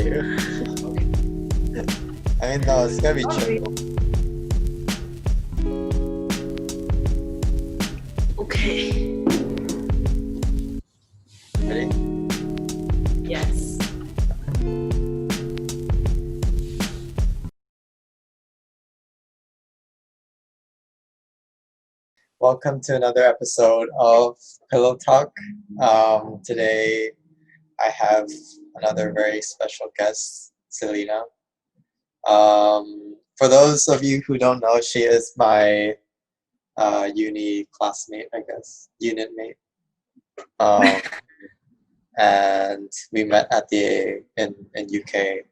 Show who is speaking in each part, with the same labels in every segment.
Speaker 1: you? I mean, no, it's gonna be chill.
Speaker 2: Okay.
Speaker 1: Ready?
Speaker 2: Yes.
Speaker 1: Welcome to another episode of Pillowtalk. Today I have another very special guest, Selina. For those of you who don't know, she is my uni classmate, I guess, unit mate. And we met at in UK.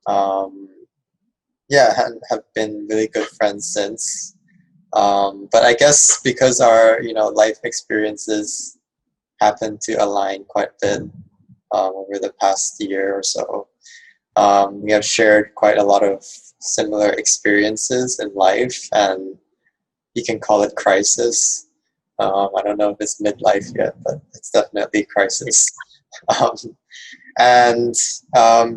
Speaker 1: And have been really good friends since. But I guess because our life experiences happen to align quite a bit over the past year or so, we have shared quite a lot of similar experiences in life, and you can call it crisis. I don't know if it's midlife yet, but it's definitely crisis. Um, and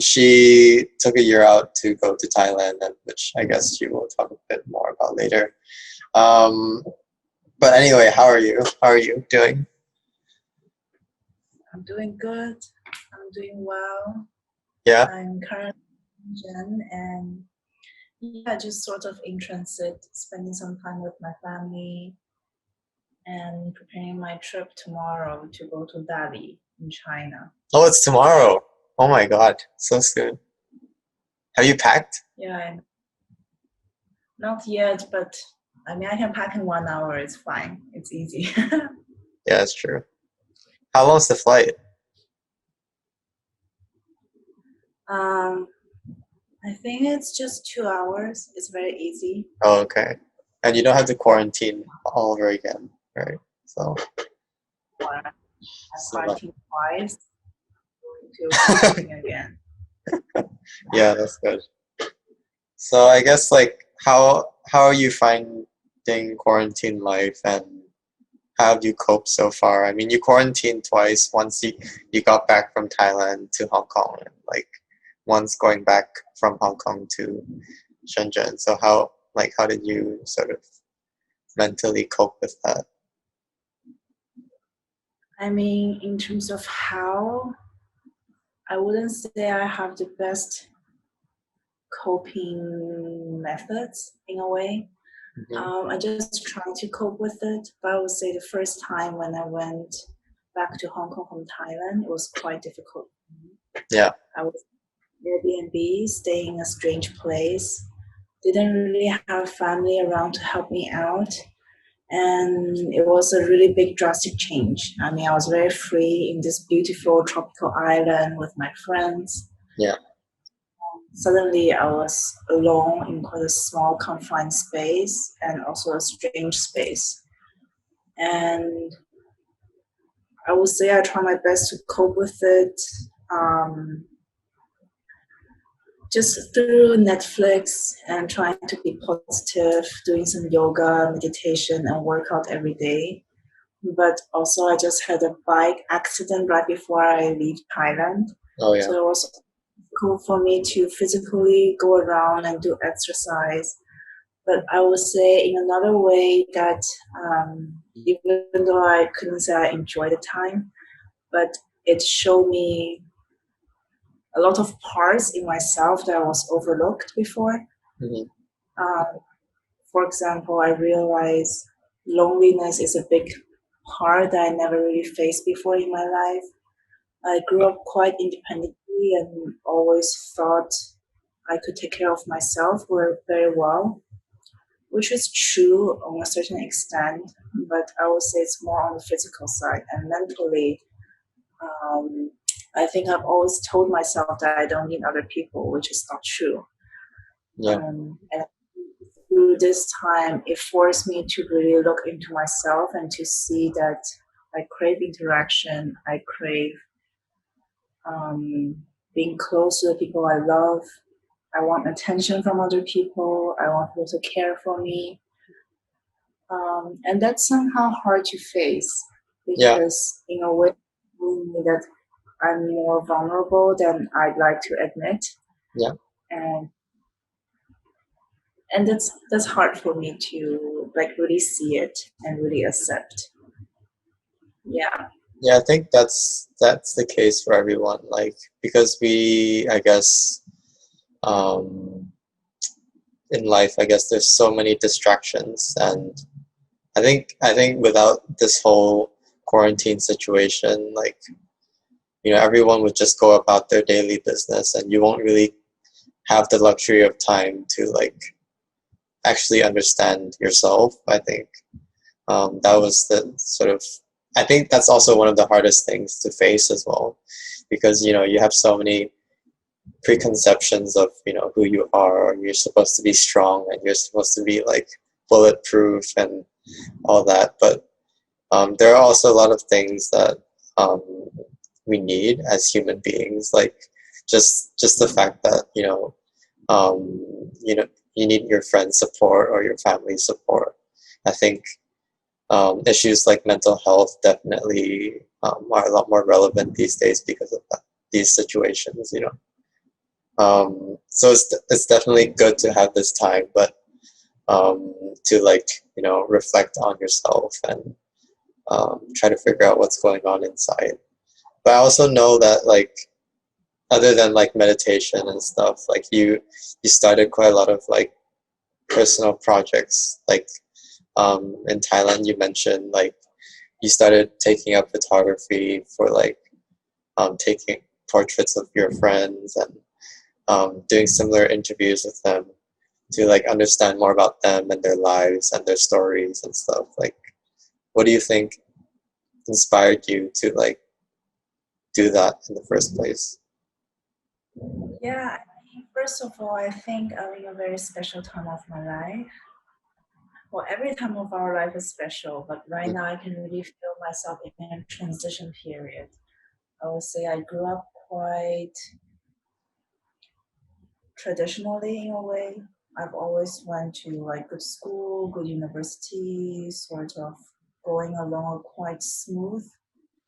Speaker 1: she took a year out to go to Thailand, which I guess she will talk a bit more about later. But anyway, how are you? How are you doing?
Speaker 2: I'm doing good. I'm doing well.
Speaker 1: Yeah.
Speaker 2: I'm currently in Jen, and just sort of in transit, spending some time with my family and preparing my trip tomorrow to go to Dali in China.
Speaker 1: Oh, it's tomorrow. Oh my God, so soon. Have you packed?
Speaker 2: Yeah, not yet, but I mean, I can pack in 1 hour. It's fine. It's easy.
Speaker 1: Yeah, it's true. How long's the flight?
Speaker 2: I think it's just 2 hours. It's very easy.
Speaker 1: Oh, okay. And you don't have to quarantine all over again, right? So.
Speaker 2: I quarantined twice. To quarantine again.
Speaker 1: Yeah, that's good. So I guess how are you finding quarantine life, and how have you coped so far? I mean, you quarantined twice. Once you got back from Thailand to Hong Kong, and once going back from Hong Kong to Shenzhen. So how did you sort of mentally cope with that?
Speaker 2: I mean, in terms of how, I wouldn't say I have the best coping methods in a way.
Speaker 1: Mm-hmm.
Speaker 2: I just try to cope with it. But I would say the first time when I went back to Hong Kong from Thailand, it was quite difficult.
Speaker 1: Yeah.
Speaker 2: I was Airbnb, staying in a strange place. Didn't really have family around to help me out. And it was a really big drastic change. I mean, I was very free in this beautiful tropical island with my friends.
Speaker 1: Yeah.
Speaker 2: Suddenly I was alone in quite a small confined space, and also a strange space. And I would say I try my best to cope with it, just through Netflix and trying to be positive, doing some yoga, meditation, and workout every day. But also I just had a bike accident right before I leave Thailand.
Speaker 1: Oh yeah.
Speaker 2: So it was cool for me to physically go around and do exercise. But I would say in another way that even though I couldn't say I enjoyed the time, but it showed me a lot of parts in myself that was overlooked before.
Speaker 1: Mm-hmm.
Speaker 2: For example, I realized loneliness is a big part that I never really faced before in my life. I grew up quite independently and always thought I could take care of myself very well, which is true on a certain extent, but I would say it's more on the physical side. And mentally, I think I've always told myself that I don't need other people, which is not true.
Speaker 1: Yeah.
Speaker 2: And through this time, it forced me to really look into myself and to see that I crave interaction, I crave being close to the people I love. I want attention from other people. I want people to care for me. And that's somehow hard to face because in a way, that I'm more vulnerable than I'd like to admit,
Speaker 1: Yeah.
Speaker 2: and that's hard for me to like really see it and really accept. Yeah.
Speaker 1: Yeah, I think that's the case for everyone. Like because we, I guess, um, in life, I guess there's so many distractions, and I think without this whole quarantine situation, like everyone would just go about their daily business, and you won't really have the luxury of time to like actually understand yourself. I think that was the sort of I think that's also one of the hardest things to face as well, because you have so many preconceptions of who you are. You're supposed to be strong, and you're supposed to be like bulletproof and all that, but there are also a lot of things that um, we need as human beings, like just the fact that um, you need your friend's support or your family's support. I think issues like mental health definitely are a lot more relevant these days because of that, these situations. So it's definitely good to have this time, but to like reflect on yourself and try to figure out what's going on inside. But I also know that like other than like meditation and stuff, like you started quite a lot of like personal projects. Like in Thailand, you mentioned like you started taking up photography for like taking portraits of your friends and doing similar interviews with them to like understand more about them and their lives and their stories and stuff. Like, what do you think inspired you to like do that in the first place?
Speaker 2: Yeah, first of all, I think I'm in a very special time of my life. Well, every time of our life is special, but right
Speaker 1: Mm.
Speaker 2: now I can really feel myself in a transition period. I would say I grew up quite traditionally in a way. I've always went to like good school, good university, sort of going along a quite smooth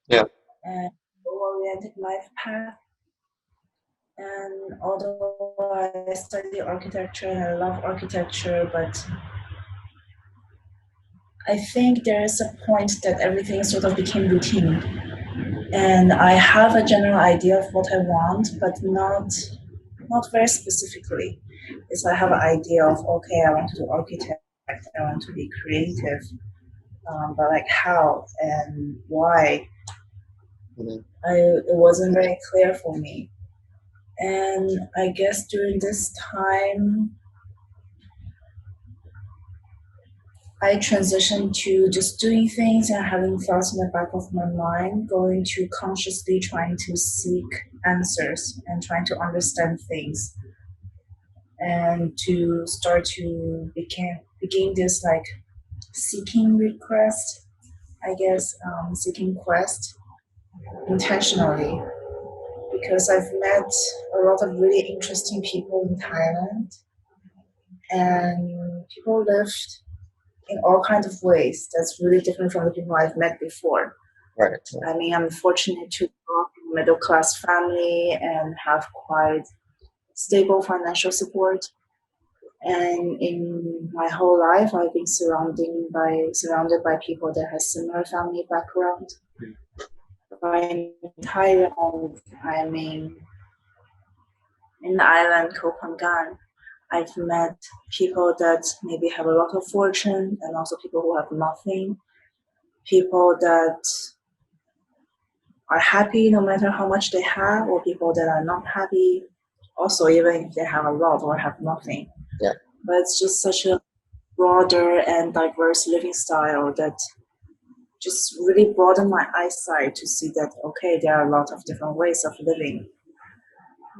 Speaker 1: Yeah.
Speaker 2: and goal-oriented life path. And although I study architecture and I love architecture, but I think there is a point that everything sort of became routine. And I have a general idea of what I want, but not very specifically. Is I have an idea of okay, I want to do architect, I want to be creative, but like how and why,
Speaker 1: Mhm.
Speaker 2: it wasn't very clear for me. And I guess during this time, I transitioned to just doing things and having thoughts in the back of my mind, going to consciously trying to seek answers and trying to understand things and to start to begin this like seeking request, I guess, seeking quest intentionally because I've met a lot of really interesting people in Thailand and people lived in all kinds of ways that's really different from the people I've met before.
Speaker 1: Right.
Speaker 2: I mean, I'm fortunate to grow up in a middle class family and have quite stable financial support. And in my whole life, I've been surrounded by people that have similar family background. My entire life, I mean, in the island Kopangan, I've met people that maybe have a lot of fortune and also people who have nothing. People that are happy no matter how much they have, or people that are not happy, also even if they have a lot or have nothing.
Speaker 1: Yeah.
Speaker 2: But it's just such a broader and diverse living style that just really broadened my eyesight to see that okay, there are a lot of different ways of living,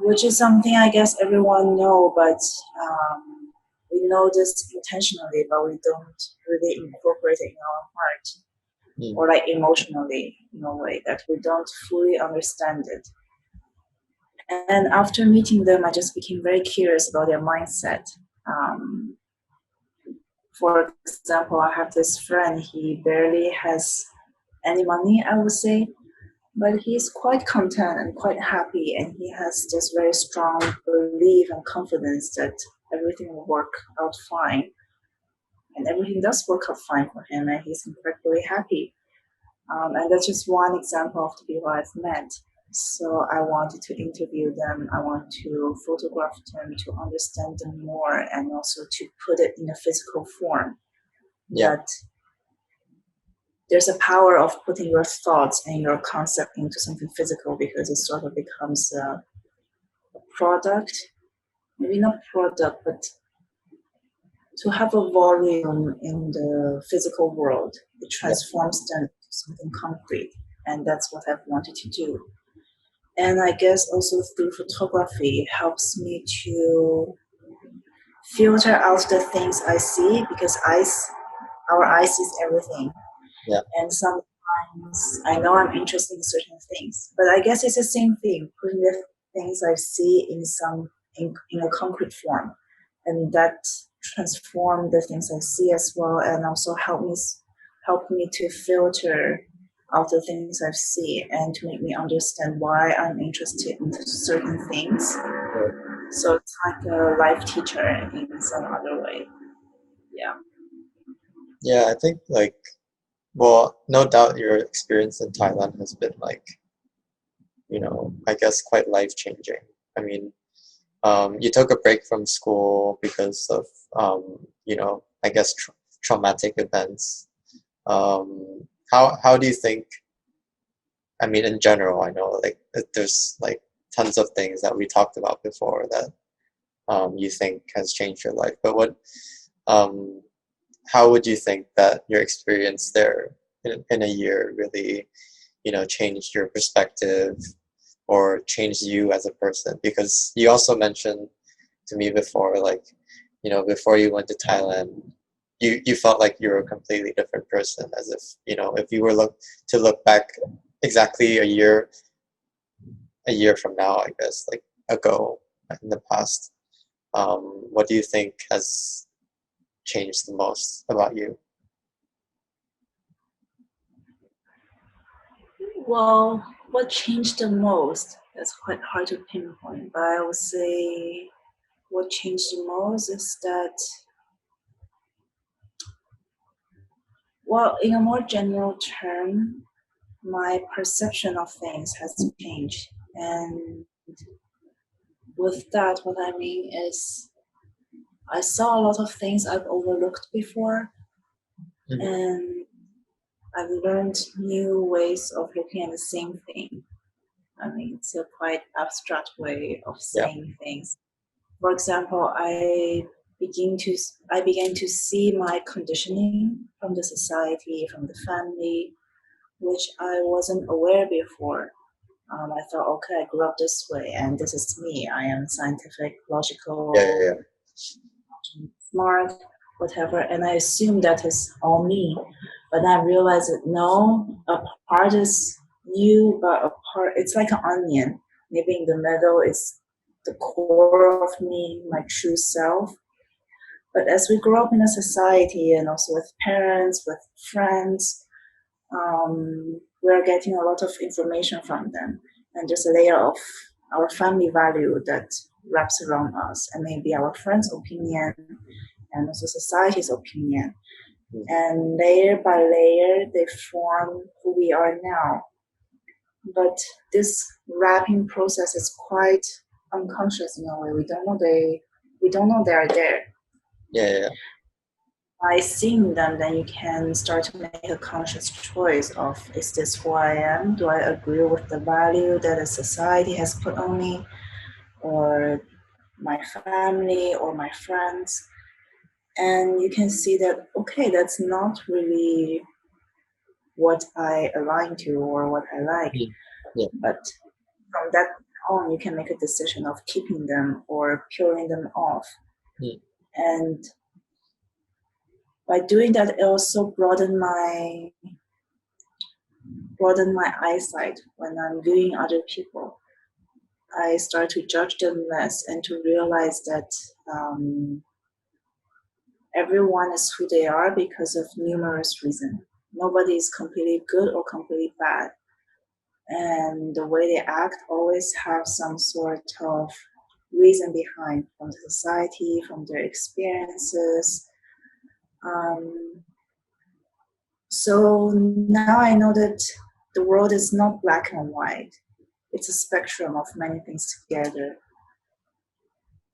Speaker 2: which is something I guess everyone know, but we know this intentionally, but we don't really incorporate it in our heart
Speaker 1: Mm.
Speaker 2: or like emotionally in a way that we don't fully understand it. And after meeting them, I just became very curious about their mindset. Um, for example, I have this friend, he barely has any money, I would say, but he's quite content and quite happy, and he has this very strong belief and confidence that everything will work out fine, and everything does work out fine for him, and he's incredibly happy. And that's just one example of the people I've met. So I wanted to interview them. I want to photograph them to understand them more, and also to put it in a physical form.
Speaker 1: Yeah.
Speaker 2: That there's a power of putting your thoughts and your concept into something physical, because it sort of becomes a product, maybe not product, but to have a volume in the physical world. It
Speaker 1: Yeah.
Speaker 2: transforms them into something concrete, and that's what I've wanted to do. And I guess also through photography, it helps me to filter out the things I see, because our eyes sees everything.
Speaker 1: Yeah.
Speaker 2: And sometimes I know I'm interested in certain things, but I guess it's the same thing, putting the things I see in a concrete form, and that transform the things I see as well, and also help me to filter out the things I see, and to make me understand why I'm interested in certain things.
Speaker 1: Right.
Speaker 2: So it's like a life teacher in some other way. Yeah.
Speaker 1: Yeah, I think like, well, no doubt your experience in Thailand has been like, I guess quite life-changing. I mean, you took a break from school because of, I guess traumatic events. How do you think, I mean, in general, I know like there's like tons of things that we talked about before that you think has changed your life, but um, how would you think that your experience there in a year really, changed your perspective or changed you as a person? Because you also mentioned to me before, like, before you went to Thailand, you felt like you were a completely different person, as if, if you were to look back exactly a year from now, I guess, like ago in the past, what do you think has changed the most about you?
Speaker 2: Well, what changed the most? That's quite hard to pinpoint, but I would say what changed the most is that, well, in a more general term, my perception of things has changed. And with that, what I mean is I saw a lot of things I've overlooked before,
Speaker 1: Mhm.
Speaker 2: and I've learned new ways of looking at the same thing. I mean, it's a quite abstract way of
Speaker 1: Yeah,
Speaker 2: saying things. For example, I began to see my conditioning from the society, from the family, which I wasn't aware before. I thought, okay, I grew up this way, and this is me. I am scientific,
Speaker 1: yeah, yeah,
Speaker 2: logical,
Speaker 1: yeah.
Speaker 2: smart, whatever, and I assumed that is all me. But then I realized that no, a part is you, but a part, it's like an onion. Maybe in the middle is the core of me, my true self. But as we grow up in a society, and also with parents, with friends, we're getting a lot of information from them, and there's a layer of our family value that wraps around us, and maybe our friends' opinion, and also society's opinion.
Speaker 1: Mm.
Speaker 2: And layer by layer, they form who we are now. But this wrapping process is quite unconscious in a way. We don't know they are there.
Speaker 1: Yeah, yeah, yeah.
Speaker 2: By seeing them, then you can start to make a conscious choice of, is this who I am? Do I agree with the value that a society has put on me, or my family, or my friends? And you can see that, okay, that's not really what I align to or what I like.
Speaker 1: Mm. Yeah.
Speaker 2: But from that on, you can make a decision of keeping them or peeling them off.
Speaker 1: Mm.
Speaker 2: And by doing that, it also broaden my eyesight when I'm viewing other people. I start to judge them less and to realize that everyone is who they are because of numerous reasons. Nobody is completely good or completely bad. and the way they act always have some sort of reason behind, from the society, from their experiences. Um, so now I know that the world is not black and white. It's a spectrum of many things together.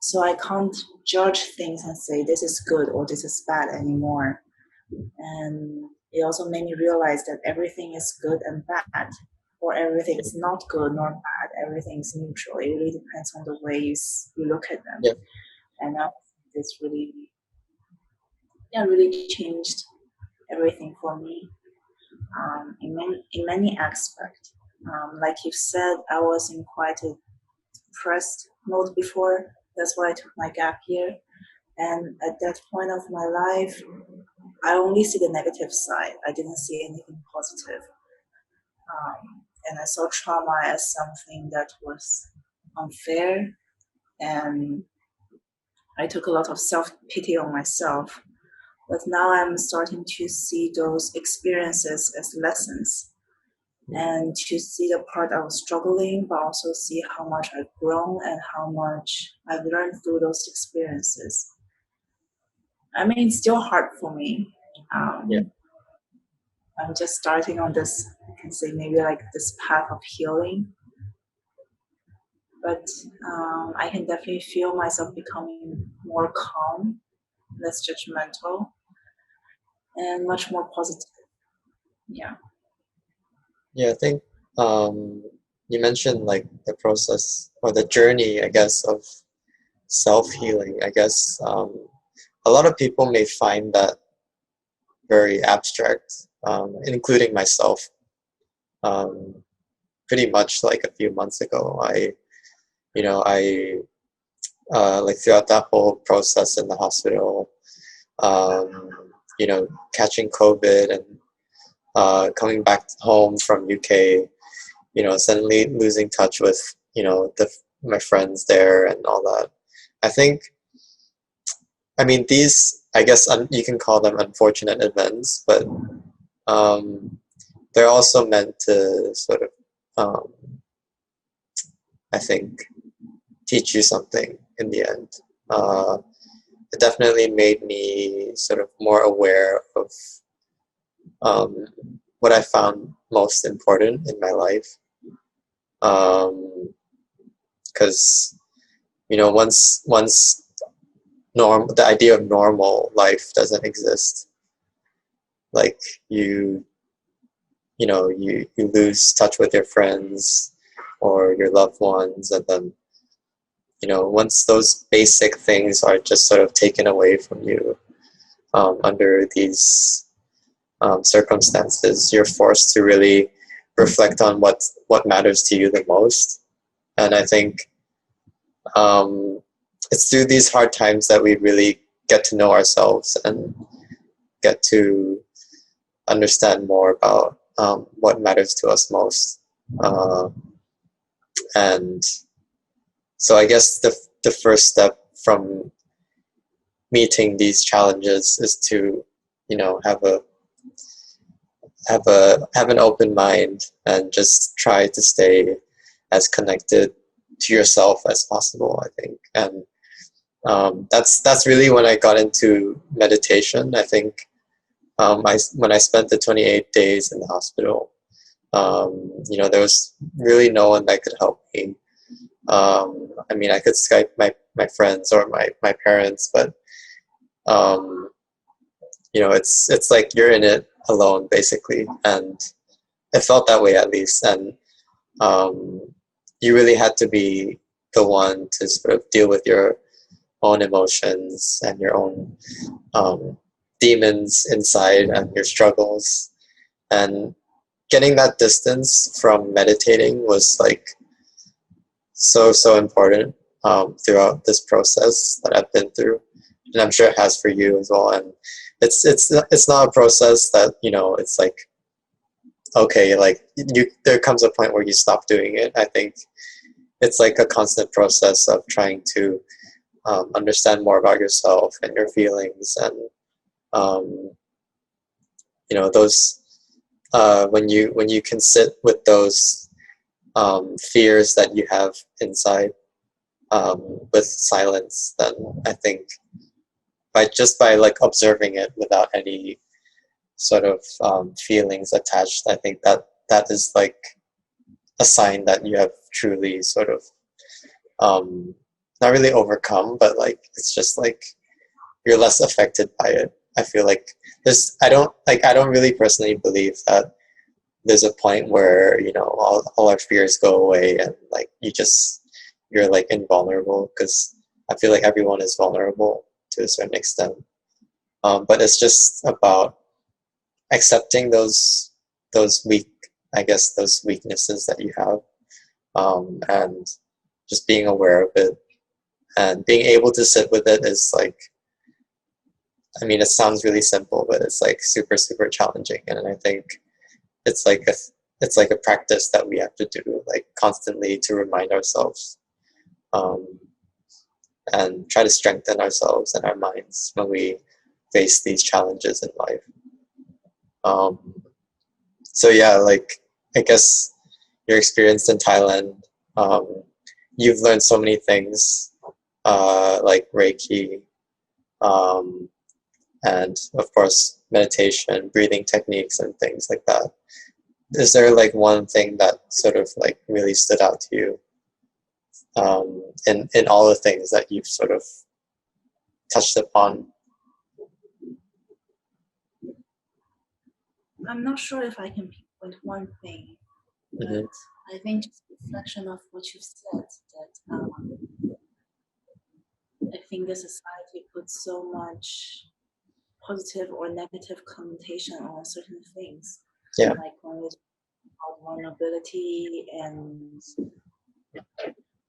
Speaker 2: So I can't judge things and say this is good or this is bad anymore. And it also made me realize that everything is good and bad, or everything is not good nor bad. Everything is neutral. It really depends on the way you look at them.
Speaker 1: Yeah.
Speaker 2: And now this really changed everything for me, in many aspects. Like you said, I was in quite a depressed mode before. That's why I took my gap year. And at that point of my life, I only see the negative side. I didn't see anything positive. And I saw trauma as something that was unfair. And I took a lot of self-pity on myself. But now I'm starting to see those experiences as lessons, and to see the part I was struggling, but also see how much I've grown and how much I've learned through those experiences. I mean, it's still hard for me.
Speaker 1: Yeah.
Speaker 2: I'm just starting on this, I can say maybe like this path of healing. But I can definitely feel myself becoming more calm, less judgmental, and much more positive. Yeah.
Speaker 1: Yeah, I think you mentioned like the process or the journey, I guess, of self-healing. I guess a lot of people may find that very abstract, including myself. Um, Pretty much like a few months ago, I like throughout that whole process in the hospital, um, catching COVID and coming back home from UK, suddenly losing touch with, my friends there and all that. I think, I mean, these, I guess you can call them unfortunate events, but they're also meant to sort of, I think, teach you something in the end. It definitely made me sort of more aware of um, what I found most important in my life. Because once the idea of normal life doesn't exist, like you lose touch with your friends or your loved ones, and then once those basic things are just sort of taken away from you under these circumstances, you're forced to really reflect on what matters to you the most. And I think it's through these hard times that we really get to know ourselves and get to understand more about what matters to us most. And so I guess the first step from meeting these challenges is to, have an open mind and just try to stay as connected to yourself as possible, I think. And that's really when I got into meditation. I think when I spent the 28 days in the hospital, there was really no one that could help me. I mean, I could Skype my friends or my parents, but it's like you're in it alone basically, and it felt that way at least. And you really had to be the one to sort of deal with your own emotions and your own demons inside and your struggles. And getting that distance from meditating was like so important throughout this process that I've been through, and I'm sure it has for you as well. And it's not a process that it's like, okay, like there comes a point where you stop doing it. I think it's like a constant process of trying to understand more about yourself and your feelings, and those when you can sit with those fears that you have inside with silence, then I think by like observing it without any sort of feelings attached, I think that is like a sign that you have truly sort of not really overcome, but like it's just like you're less affected by it. I feel like I don't really personally believe that there's a point where, you know, all our fears go away and like you're like invulnerable, because I feel like everyone is vulnerable to a certain extent. But it's just about accepting those weak, I guess, those weaknesses that you have, and just being aware of it and being able to sit with it is like, I mean, it sounds really simple, but it's like super, super challenging. And I think it's like it's like a practice that we have to do like constantly to remind ourselves, um, and try to strengthen ourselves and our minds when we face these challenges in life. Um, so yeah, like I guess your experience in Thailand, um, you've learned so many things, like Reiki, um, and of course meditation, breathing techniques, and things like that. Is there like one thing that sort of like really stood out to you, in all the things that you've sort of touched upon?
Speaker 2: I'm not sure if I can pinpoint one thing, but
Speaker 1: Mm-hmm.
Speaker 2: I think just a reflection of what you've said, that I think the society puts so much positive or negative connotation on certain things.
Speaker 1: Yeah.
Speaker 2: Like when we talk about vulnerability, and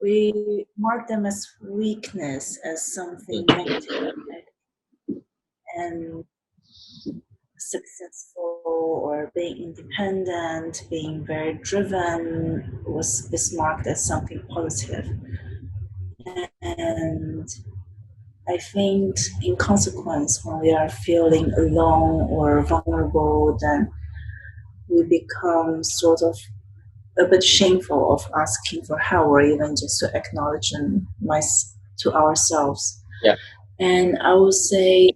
Speaker 2: we mark them as weakness, as something negative, and successful or being independent, being very driven is marked as something positive. And I think in consequence, when we are feeling alone or vulnerable, then we become sort of a bit shameful of asking for help, or even just to acknowledge to ourselves.
Speaker 1: Yeah.
Speaker 2: And I would say,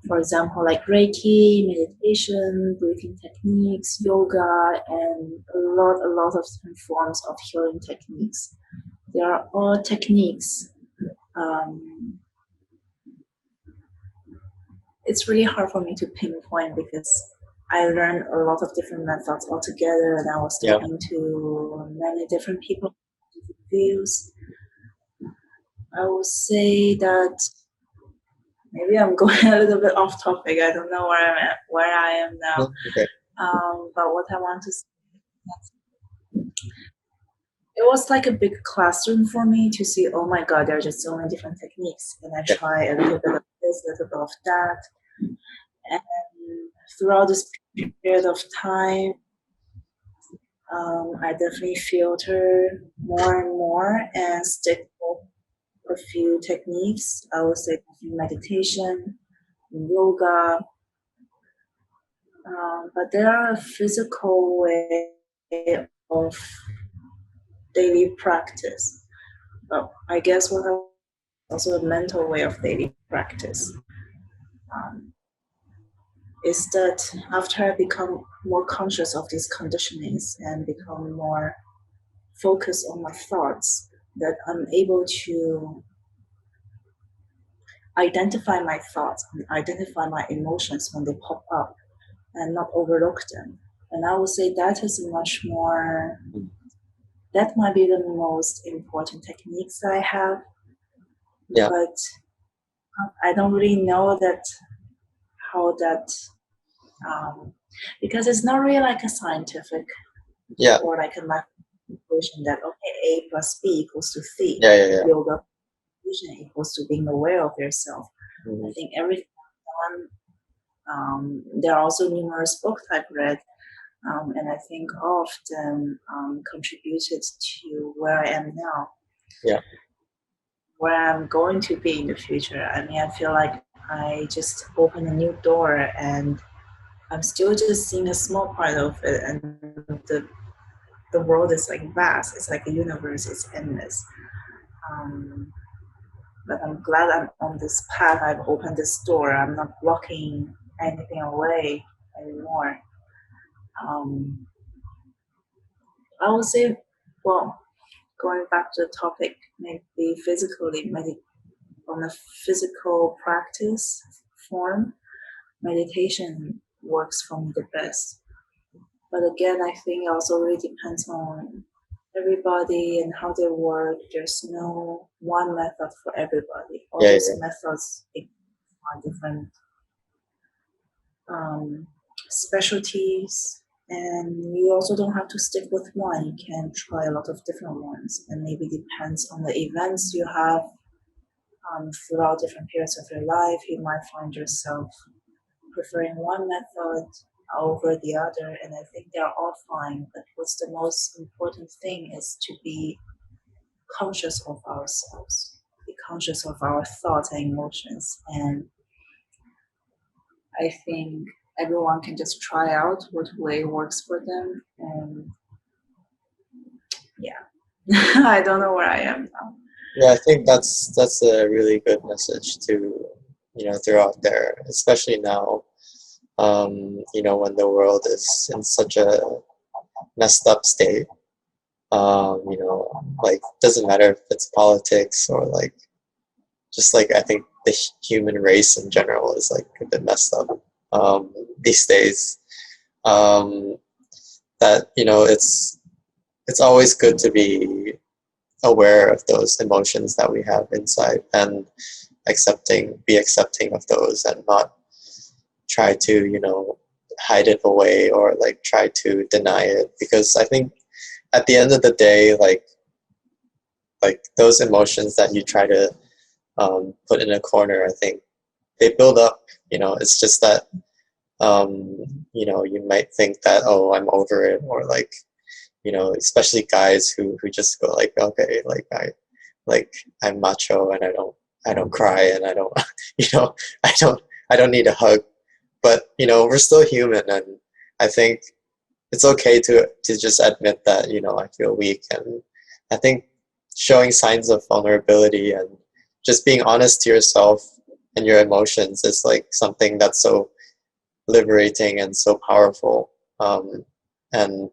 Speaker 2: for example, like Reiki, meditation, breathing techniques, yoga, and a lot of different forms of healing techniques. They are all techniques. It's really hard for me to pinpoint because I learned a lot of different methods altogether, and I was
Speaker 1: Yeah.
Speaker 2: talking to many different people, different views. I would say that maybe I'm going a little bit off topic. I don't know where I am now.
Speaker 1: Okay.
Speaker 2: But what I want to say, it was like a big classroom for me to see, oh my God, there are just so many different techniques. And I
Speaker 1: Yeah.
Speaker 2: try a little bit of this, a little bit of that. And throughout this period of time, I definitely filter more and more and stick with a few techniques. I would say meditation, yoga, but there are a physical way of daily practice. But I guess what I also a mental way of daily practice, is that after I become more conscious of these conditionings and become more focused on my thoughts, that I'm able to identify my thoughts and identify my emotions when they pop up and not overlook them. And I would say that is that might be the most important techniques that I have.
Speaker 1: Yeah.
Speaker 2: But I don't really know how that, because it's not really like a scientific,
Speaker 1: Yeah.
Speaker 2: or like a math equation that, okay, A plus B equals to C.
Speaker 1: Yeah. Yeah.
Speaker 2: Yoga equation equals to being aware of yourself.
Speaker 1: Mm-hmm.
Speaker 2: I think everything there are also numerous books I've read, and I think all of them contributed to where I am now.
Speaker 1: Yeah.
Speaker 2: Where I'm going to be in the future. I mean, I feel like I just opened a new door, and I'm still just seeing a small part of it, and the the world is like vast. It's like the universe is endless. Um, but I'm glad I'm on this path. I've opened this door. I'm not blocking anything away anymore. Um, I would say, well, going back to the topic, maybe physically, on a physical practice form, meditation works for me the best. But again, I think it also really depends on everybody and how they work. There's no one method for everybody. All
Speaker 1: Yeah,
Speaker 2: those
Speaker 1: yeah,
Speaker 2: methods are different um, specialties, and you also don't have to stick with one. You can try a lot of different ones, and maybe depends on the events you have throughout different periods of your life. You might find yourself preferring one method over the other, and I think they're all fine. But what's the most important thing is to be conscious of ourselves, be conscious of our thoughts and emotions. And I think everyone can just try out what way works for them. And yeah, I don't know where I am now.
Speaker 1: yeah. I think that's a really good message to throw out there, especially now. When the world is in such a messed up state. Like doesn't matter if it's politics or like just like I think the human race in general is like a bit messed up these days. Um, that it's always good to be aware of those emotions that we have inside and be accepting of those and not try to hide it away or like try to deny it, because I think at the end of the day, like those emotions that you try to put in a corner, I think they build up. It's just that you might think that, oh, I'm over it, or like especially guys who just go like, okay, like I'm macho and I don't cry and I don't you know I don't need a hug, but we're still human, and I think it's okay to just admit that I feel weak, and I think showing signs of vulnerability and just being honest to yourself and your emotions is like something that's so liberating and so powerful. And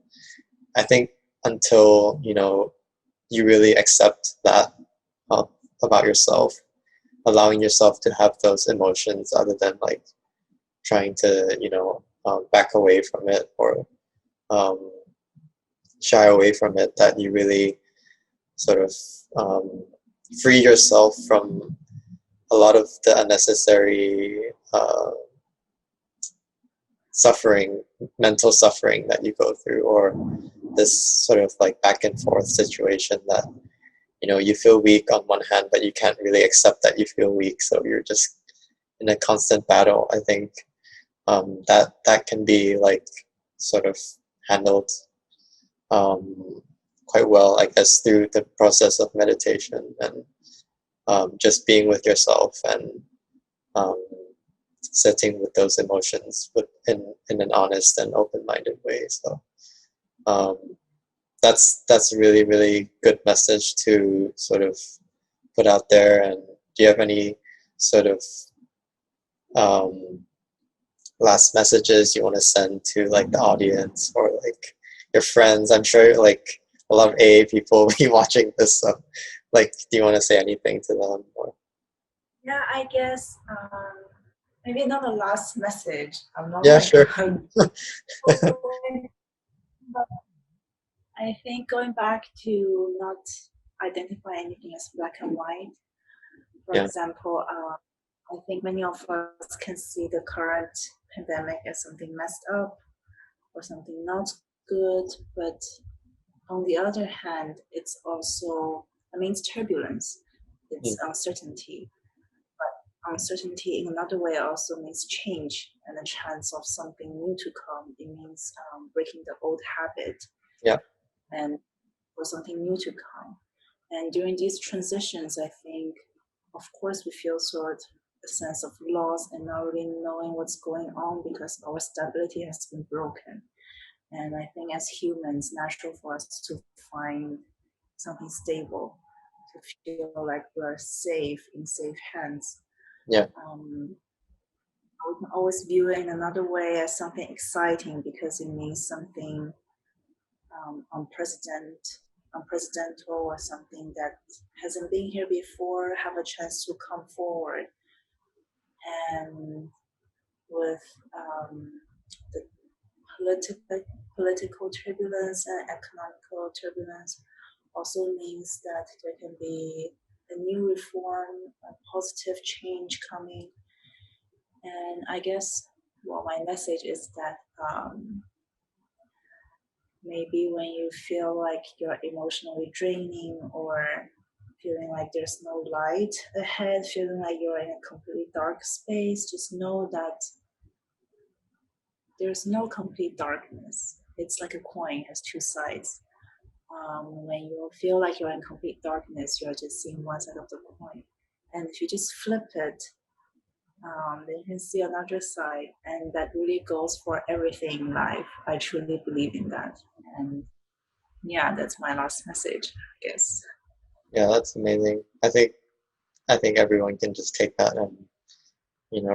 Speaker 1: I think until you really accept that uh, about yourself, allowing yourself to have those emotions other than like trying to back away from it or um, shy away from it, that you really sort of um, free yourself from a lot of the unnecessary suffering, mental suffering that you go through, or this sort of like back and forth situation that you feel weak on one hand, but you can't really accept that you feel weak, so you're just in a constant battle. I think that can be like sort of handled um, quite well, I guess, through the process of meditation and just being with yourself and um, sitting with those emotions in an honest and open-minded way. So um, that's a really really good message to sort of put out there. And do you have any sort of um, last messages you want to send to like the audience or like your friends? I'm sure like a lot of AA people will be watching this, so like do you want to say anything to them? Or
Speaker 2: Yeah, I guess maybe not a last message. I'm not
Speaker 1: yeah,
Speaker 2: like
Speaker 1: sure.
Speaker 2: but I think going back to not identify anything as black and white. For
Speaker 1: Yeah.
Speaker 2: example, I think many of us can see the current pandemic as something messed up or something not good, but on the other hand, it's also, I mean, it's turbulence, it's
Speaker 1: Mm,
Speaker 2: uncertainty. Uncertainty in another way also means change and a chance of something new to come. It means breaking the old habit
Speaker 1: yeah.
Speaker 2: and for something new to come. And during these transitions, I think, of course, we feel sort of a sense of loss and not really knowing what's going on because our stability has been broken. And I think as humans, natural for us to find something stable, to feel like we're safe in safe hands.
Speaker 1: Yeah.
Speaker 2: We can always view it in another way as something exciting because it means something unprecedented or something that hasn't been here before have a chance to come forward. And with the political turbulence and economical turbulence also means that there can be a new reform, a positive change coming. And I guess, well, my message is that maybe when you feel like you're emotionally draining or feeling like there's no light ahead, feeling like you're in a completely dark space, just know that there's no complete darkness. It's like a coin, has two sides. When you feel like you're in complete darkness, you're just seeing one side of the coin. And if you just flip it, then you can see another side. And that really goes for everything in life. I truly believe in that. And yeah, that's my last message, I guess.
Speaker 1: Yeah, that's amazing. I think everyone can just take that and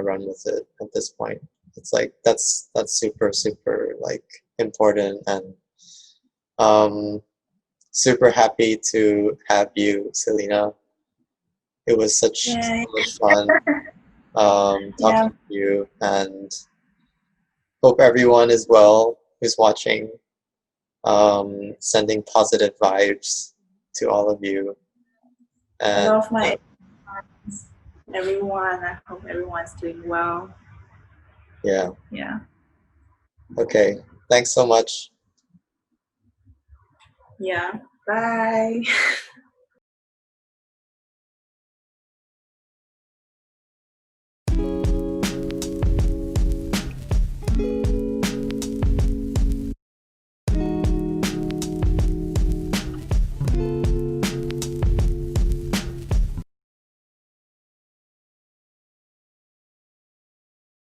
Speaker 1: run with it at this point. It's like that's super super like important, and um super happy to have you, Selena. It was so
Speaker 2: Yeah,
Speaker 1: much fun
Speaker 2: yeah.
Speaker 1: talking to you, and hope everyone is well who's watching. Sending positive vibes to all of you,
Speaker 2: I
Speaker 1: and
Speaker 2: love my everyone. I hope everyone's doing well.
Speaker 1: yeah,
Speaker 2: Yeah.
Speaker 1: okay. Thanks so much.
Speaker 2: Yeah. Bye.